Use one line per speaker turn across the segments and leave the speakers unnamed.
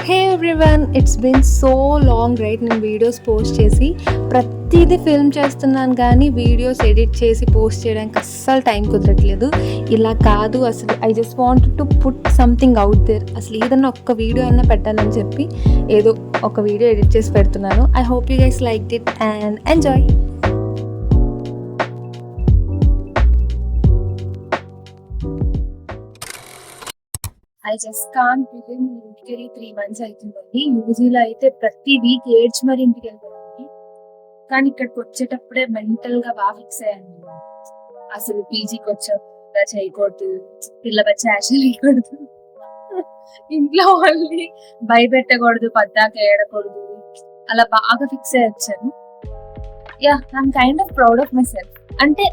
Hey everyone, it's been so long right. నేను videos post చేసి ప్రతిదీ ఫిల్మ్ చేస్తున్నాను, కానీ వీడియోస్ ఎడిట్ చేసి పోస్ట్ చేయడానికి అస్సలు టైం కుదరట్లేదు. ఇలా కాదు, అసలు I just want to put something out there. అసలు ఏదన్నా ఒక్క వీడియో అయినా పెట్టాలని చెప్పి ఏదో ఒక వీడియో ఎడిట్ చేసి పెడుతున్నాను. I hope you guys like it and enjoy. I just can't believe ఇంటికి వెళ్ళి 3 months అవుతుందండి. యూజీలో అయితే ప్రతి వీక్ ఏడ్చి మరి ఇంటికి వెళ్ళిపోయింది, కానీ ఇక్కడికి వచ్చేటప్పుడే మెంటల్ గా బాగా ఫిక్స్ అయ్యాను. అసలు పీజీకి వచ్చా చేయకూడదు, పిల్ల బచ్చ యాక్షన్ వేయకూడదు, ఇంట్లో వాళ్ళని భయపెట్టకూడదు, పద్దాక ఏడకూడదు, అలా బాగా ఫిక్స్ అయ్యి వచ్చాను. Yeah, I'm kind of proud of myself. అంటే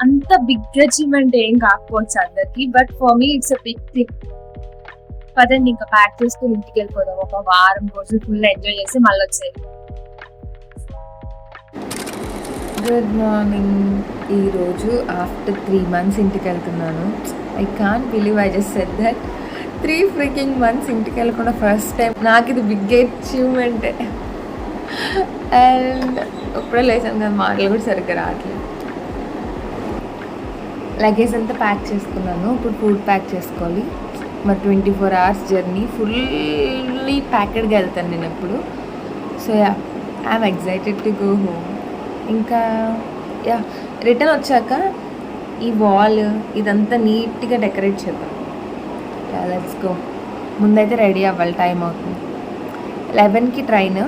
అంత బిగ్ అచీవ్మెంట్ ఏం కాకపోవచ్చు అందరికి, but for me it's a big thing. పదండి, ఇంకా ప్యాక్ చేసుకుని ఇంటికి వెళ్ళిపోదాం. ఒక వారం రోజులు ఫుల్ ఎంజాయ్ చేసి మళ్ళీ వచ్చేది.
Good morning. ఈరోజు ఆఫ్టర్ 3 months ఇంటికి వెళ్తున్నాను. I can't believe I just said that. 3 freaking months ఇంటికి వెళ్ళకుండా ఫస్ట్ టైం. నాకు ఇది బిగ్ అచీవ్మెంటే. అండ్ ఇప్పుడే లేచాను కదా, మాటలు కూడా సరిగ్గా రావట్లేదు. లగేజ్ అంతా ప్యాక్ చేసుకున్నాను. ఇప్పుడు ఫుడ్ ప్యాక్ చేసుకోవాలి. మరి 24 hours జర్నీ, ఫుల్లీ ప్యాకెడ్గా వెళ్తాను నేను ఎప్పుడు. So yeah, I'm excited to go home. ఇంకా యా, రిటర్న్ వచ్చాక ఈ వాల్ ఇదంతా నీట్గా డెకరేట్ చేద్దాం. Yeah, let's go. ముందైతే రెడీ అవ్వాలి, టైం అవుతుంది. 11కి ట్రైన్,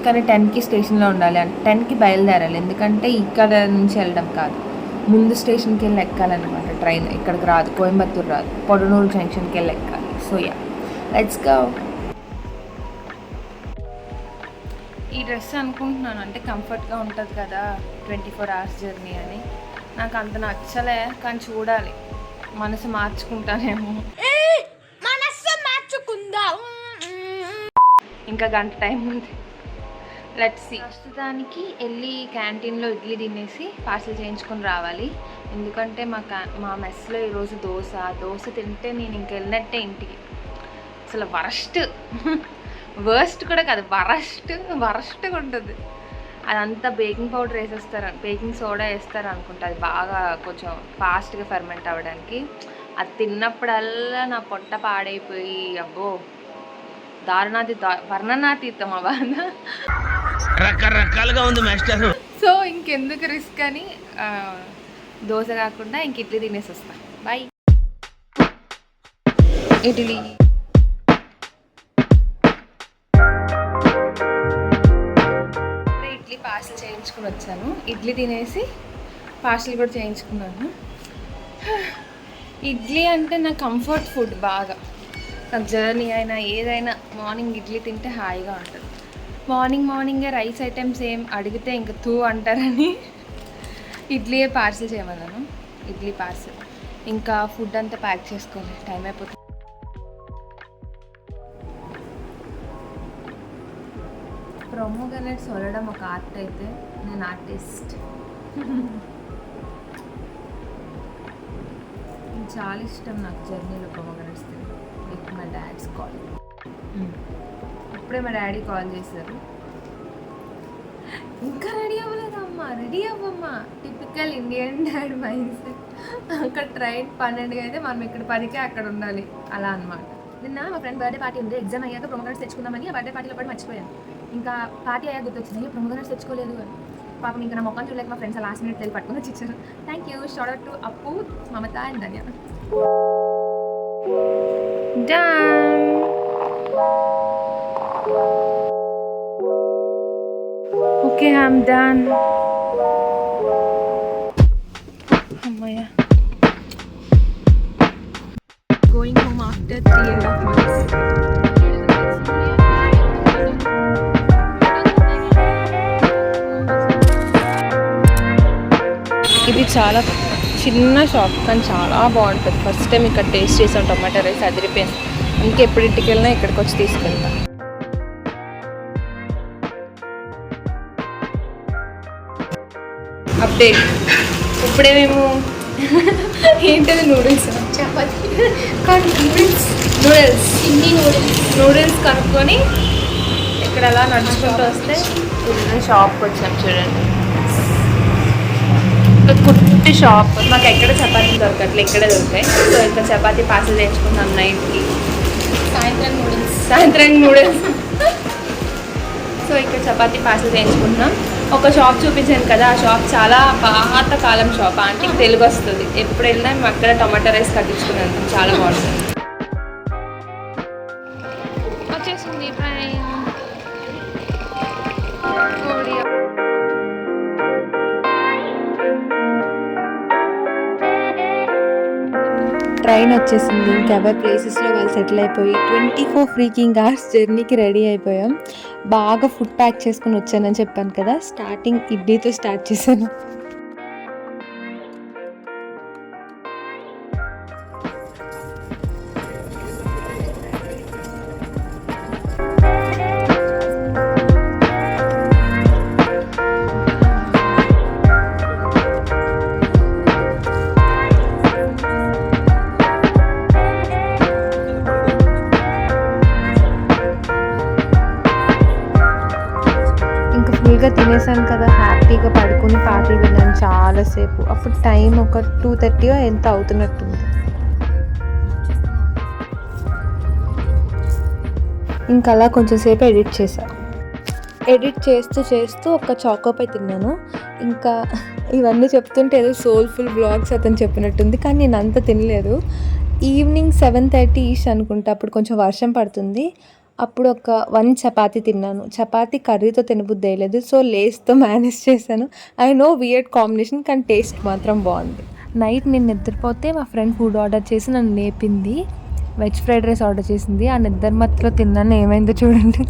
కానీ 10కి స్టేషన్లో ఉండాలి. 10కి బయలుదేరాలి, ఎందుకంటే ఇక్కడ నుంచి వెళ్ళడం కాదు, ముందు స్టేషన్కి వెళ్ళి ఎక్కాలన్నమాట ట్రైన్. ఇక్కడికి రాదు, కోయంబత్తూరు రాదు, పొడనూరు జంక్షన్కి వెళ్ళి ఎక్కాలి. So yeah, let's go. ఈ డ్రెస్ అనుకుంటున్నాను, అంటే కంఫర్ట్గా ఉంటుంది కదా 24 hours జర్నీ అని. నాకు అంత నచ్చలే, కానీ చూడాలి, మనసు మార్చుకుంటానేమో. ఇంకా గంట టైం ఉంది, లెట్స్ సీ. ప్రస్తుతానికి వెళ్ళి క్యాంటీన్లో ఇడ్లీ తినేసి పార్సల్ చేయించుకొని రావాలి. ఎందుకంటే మా మెస్లో ఈరోజు దోశ తింటే నేను ఇంక వెళ్ళినట్టే ఇంటికి. అసలు వర్స్ట్ కూడా కాదు, వరస్ట్గా ఉంటుంది. అదంతా బేకింగ్ పౌడర్ వేసేస్తారు, బేకింగ్ సోడా వేస్తారు అనుకుంటా. అది బాగా కొంచెం ఫాస్ట్గా ఫెర్మెంట్ అవ్వడానికి. అది తిన్నప్పుడల్లా నా పొట్ట పాడైపోయి, అబ్బో వర్ణనాతీతం అవ్వన.
రకరకాలుగా ఉంది మాస్టర్.
సో ఇంకెందుకు రిస్క్ అని దోశ కాకుండా ఇంక ఇడ్లీ తినేసి వస్తా. బాయ్. ఇడ్లీ పార్సల్ చేయించుకుని వచ్చాను. ఇడ్లీ తినేసి పార్సల్ కూడా చేయించుకున్నాను. ఇడ్లీ అంటే నా కంఫర్ట్ ఫుడ్ బాగా. నాకు జర్నీ అయినా ఏదైనా మార్నింగ్ ఇడ్లీ తింటే హాయిగా ఉంటుంది. మార్నింగే రైస్ ఐటమ్స్ ఏం అడిగితే ఇంకా తూ అంటారని ఇడ్లీయే పార్సల్ చేయమన్నాను. ఇడ్లీ పార్సల్. ఇంకా ఫుడ్ అంతా ప్యాక్ చేసుకోవాలి, టైం అయిపోతుంది. ప్రొమోగ్రానేట్స్ వలడం ఒక ఆర్ట్ అయితే నేను ఆర్టిస్ట్. చాలా ఇష్టం నాకు జర్నీలో ప్రొమోగ్రానేట్స్ తిని. My dad's call. ఇప్పుడే మా డాడీ కాల్ చేశారు. ఇంకా రెడీ అవ్వలేదమ్మా, రెడీ అవ్వమ్మా. Typical Indian dad mindset. అక్కడ ట్రైన్ 12కి అయితే మనం ఇక్కడ 10కే అక్కడ ఉండాలి, అలా అనమాట. నిన్న మా ఫ్రెండ్ బర్త్డే పార్టీ ఉంది. ఎగ్జామ్ అయ్యాక ప్రొమోగ్రానేట్స్ తెచ్చుకుందామని ఆ బర్త్డే పార్టీలో పాటు మర్చిపోయాను. ఇంకా పార్టీ అయ్యాక గుర్తొచ్చింది, ప్రొమోగ్రానేట్స్ తెచ్చుకోలేదు అని. పాపం ఇంకా నా మొక్కని చూడలేక మా ఫ్రెండ్స్ లాస్ట్ మినిట్ వెళ్ళి పట్టుకుని వచ్చి ఇచ్చారు. Thank you. Shout out to Appu, Mamata and Dhanya. Done. Okay, I'm done. Ammaya. Going home after 3.5 months. ఇది చాలా చిన్న షాప్, కానీ చాలా బాగుంటుంది. ఫస్ట్ టైం ఇక్కడ టేస్ట్ చేసాం టొమాటో రైస్, అదిరిపోయింది. అందుకే ఎప్పుడు ఇంటికి వెళ్ళినా ఇక్కడికి వచ్చి తీసుకెళ్తాం. అప్డేట్, ఇప్పుడే మేము ఏంటది నూడిల్స్, చపాతీ, కానీ నూడిల్స్ నూడిల్స్
చిన్ని నూడిల్స్.
నూడిల్స్ కనుక్కొని ఇక్కడ అలా నడుచుకుంటూ వస్తే షాప్కి వచ్చాం చూడండి. ఒక కుట్టి షాప్. మాకు ఎక్కడ చపాతీ దొరకట్లే, ఇక్కడే దొరుకుతాయి. సో ఇక్కడ చపాతీ పార్సల్ తెచ్చుకుందాం నైట్కి. సాయంత్రం నూడిల్స్. సో ఇక్కడ చపాతీ పార్సల్ తెచ్చుకుంటున్నాం. ఒక షాప్ చూపించాను కదా, ఆ షాప్ చాలా పాత కాలం షాప్. ఆంటీకి తెలుగు వస్తుంది. ఎప్పుడు వెళ్ళినా మేము అక్కడ టొమాటో రైస్ కట్టించుకుని వెళ్తాం. చాలా బాగుంటుంది. వచ్చేసింది ట్రైన్ వచ్చేసింది. ఇంకెవరి ప్లేసెస్లో వాళ్ళు సెటిల్ అయిపోయి 24 ఫ్రీకింగ్ అవర్స్ జర్నీకి రెడీ అయిపోయాం. బాగా ఫుడ్ ప్యాక్ చేసుకుని వచ్చానని చెప్పాను కదా. స్టార్టింగ్ ఇడ్లీతో స్టార్ట్ చేశాను. ఫుల్గా తినేసాను కదా, హ్యాపీగా పడుకుని పాటలు విన్నాను చాలాసేపు. అప్పుడు టైం ఒక 2:30 ఎంత అవుతున్నట్టుంది. ఇంకా అలా కొంచెంసేపు ఎడిట్ చేశాను. ఎడిట్ చేస్తూ ఒక చాకోపై తిన్నాను. ఇంకా ఇవన్నీ చెప్తుంటే ఏదో సోల్ఫుల్ బ్లాగ్స్ అతను చెప్పినట్టుంది, కానీ నేను అంత తినలేదు. ఈవినింగ్ 7:30 అనుకుంటా. అప్పుడు కొంచెం వర్షం పడుతుంది. అప్పుడు ఒక 1 చపాతీ తిన్నాను. చపాతీ కర్రీతో తినబుద్ధి వేయలేదు, సో లేస్తో మేనేజ్ చేశాను. ఐ నో వియర్డ్ కాంబినేషన్, కానీ టేస్ట్ మాత్రం బాగుంది. నైట్ నేను నిద్రపోతే మా ఫ్రెండ్ ఫుడ్ ఆర్డర్ చేసి నన్ను లేపింది. వెజ్ ఫ్రైడ్ రైస్ ఆర్డర్ చేసింది. ఆ నిద్ర మత్తులో తిన్నాను. ఏమైందో చూడండి.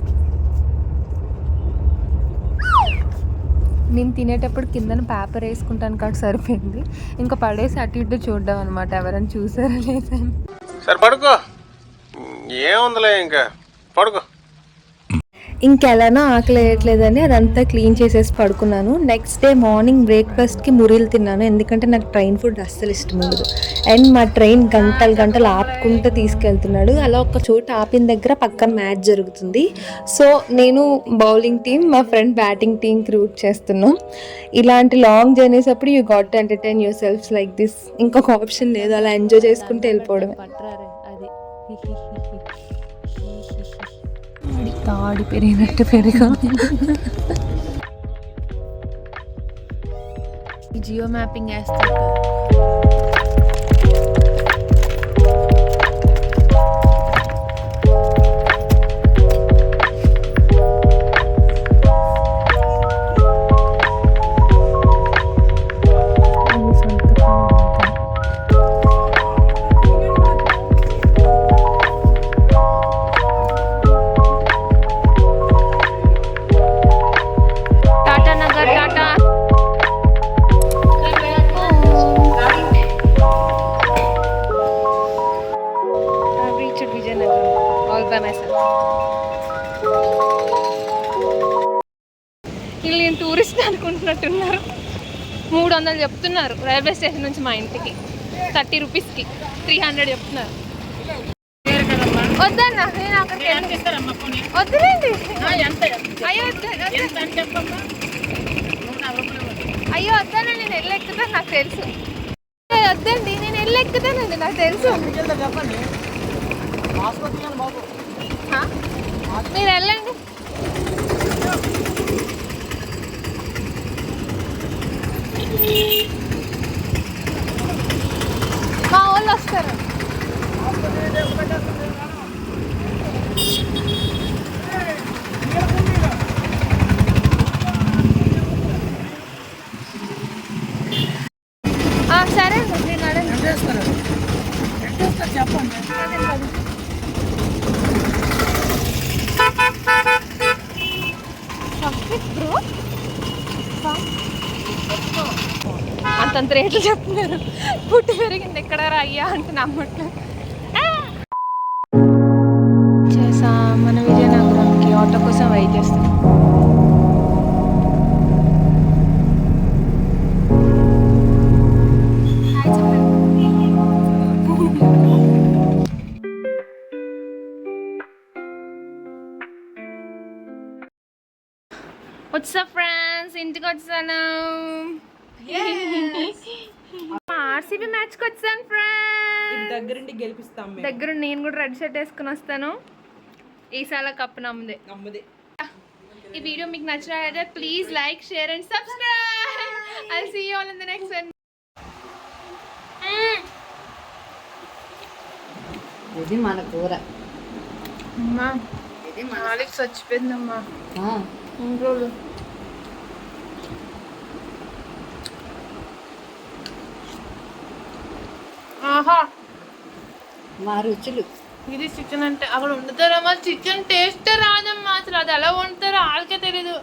నేను తినేటప్పుడు కిందన పేపర్ వేసుకుంటాను కాబట్టి సరిపోయింది. ఇంకా పడేసి అటు ఇటు చూడడం అనమాట, ఎవరైనా చూసారా లేదని.
సరే పడుకో, ఏముందిలే ఇంకా పడుకో.
ఇంకెలానో ఆకలి వేయట్లేదని అదంతా క్లీన్ చేసేసి పడుకున్నాను. నెక్స్ట్ డే మార్నింగ్ బ్రేక్ఫాస్ట్కి మురీలు తిన్నాను, ఎందుకంటే నాకు ట్రైన్ ఫుడ్ అస్సలు ఇష్టం ఉండదు. అండ్ మా ట్రైన్ గంటలు ఆపుకుంటూ తీసుకెళ్తున్నాడు. అలా ఒక చోట ఆపిన దగ్గర పక్కన మ్యాచ్ జరుగుతుంది. సో నేను బౌలింగ్ టీం, మా ఫ్రెండ్ బ్యాటింగ్ టీంకి రూట్ చేస్తున్నాం. ఇలాంటి లాంగ్ జర్నీస్ అప్పుడు you got to entertain yourselves like this. ఇంకొక ఆప్షన్ లేదు, అలా ఎంజాయ్ చేసుకుంటూ వెళ్ళిపోవడమే. తాడి పెరిగినట్టు పెరిగా. జియో మ్యాపింగ్ వేస్తారు. వీళ్ళు నేను టూరిస్ట్ అనుకుంటున్నట్టున్నారు. 300 చెప్తున్నారు రైల్వే స్టేషన్ నుంచి మా ఇంటికి. 30 రూపీస్కి 300 చెప్తున్నారు. వద్దన్నా, నేను అక్కడికి వద్దులేండి. అయ్యో వద్దన్నా, నేను వెళ్ళి ఎక్కుతాను, నాకు తెలుసు. వద్దండి, నేను వెళ్ళి ఎక్కుతానండి, నాకు తెలుసు. మీరు వెళ్ళండి. మా వాళ్ళు వస్తారు. సరే అండి, నేను అడగండి. చెప్పండి. అంతంత రేట్లు చెప్తున్నారు. పుట్టి పెరిగింది ఎక్కడ అయ్యా అంటే నమ్మట్లేదు. చేసా మన విజయనగరంకి ఆటో కోసం వెయిట్ చేస్తాం. వచ్చా ఫ్రెండ్స్, ఇంటికి వచ్చాను. ఆర్సీబీ మ్యాచ్కి వచ్చాను ఫ్రెండ్స్.
దగ్గరుండి గెలిపిస్తాం మేము.
దగ్గర నేను కూడా రెడ్ షర్ట్ వేసుకుని వస్తాను. ఈసారి కప్పు నమ్మదే.
నమ్మదే.
ఈ వీడియో మీకు నచ్చినట్లయితే please like, share and subscribe. I see you all in the next one.
ఇది మన కూర.
అమ్మా
ఇది మన
నాలుగు చచ్చిపోయిందమ్మా.
ఆ,
రోజులు ఆహా,
మా రుచులు.
ఇది చికెన్ అంటే అక్కడ వండుతారమ్మా. చికెన్ టేస్ట్ రాదమ్మా అసలు. అది ఎలా వండుతారో వాళ్ళకే తెలీదు.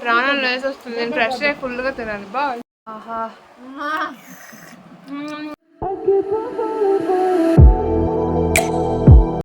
ప్రాణం లేసి వస్తుంది. నేను ఫ్రెష్ అయ్యి ఫుల్గా తినాలి. బాయ్. ఆహా